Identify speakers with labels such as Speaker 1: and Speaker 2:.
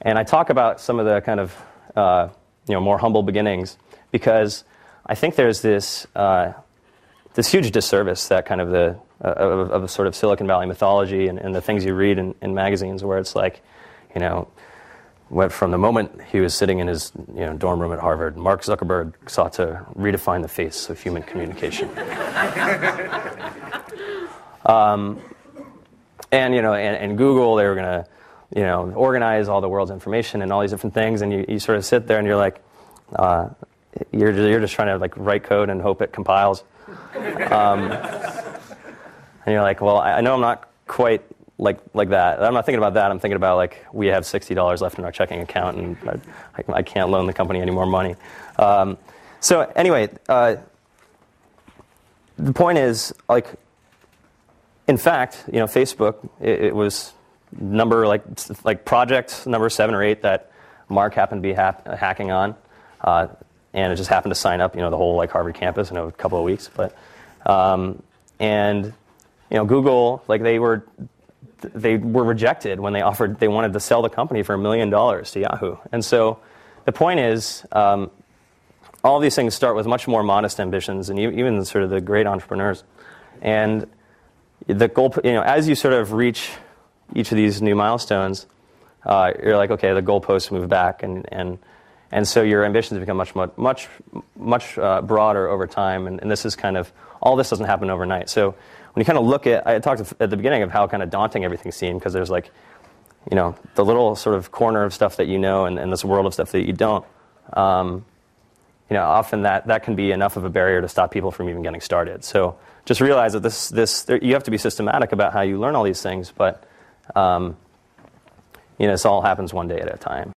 Speaker 1: And I talk about some of the kind of more humble beginnings because I think there's this huge disservice that kind of of a sort of Silicon Valley mythology and the things you read in magazines where it's like, from the moment he was sitting in his dorm room at Harvard, Mark Zuckerberg sought to redefine the face of human communication. And Google, they were going to organize all the world's information and all these different things, and you sort of sit there and you're like, you're just trying to like write code and hope it compiles. And you're like, well, I know I'm not quite like that. I'm not thinking about that. I'm thinking about like we have $60 left in our checking account, and I can't loan the company any more money. So anyway, the point is, like, in fact, Facebook, it was number like project number 7 or 8 that Mark happened to be hacking on, and it just happened to sign up, the whole like Harvard campus in a couple of weeks. But Google, like they were rejected when they wanted to sell the company for $1 million to Yahoo. And so the point is, all of these things start with much more modest ambitions, and even sort of the great entrepreneurs. And the goal, as you sort of reach each of these new milestones, you're like, okay, the goalposts move back, and so your ambitions become much broader over time. And this is kind of, all this doesn't happen overnight. So when you kind of look at, I talked at the beginning of how kind of daunting everything seemed, because there's like, the little sort of corner of stuff that and this world of stuff that you don't. Often that can be enough of a barrier to stop people from even getting started. So just realize that you have to be systematic about how you learn all these things, but this all happens one day at a time.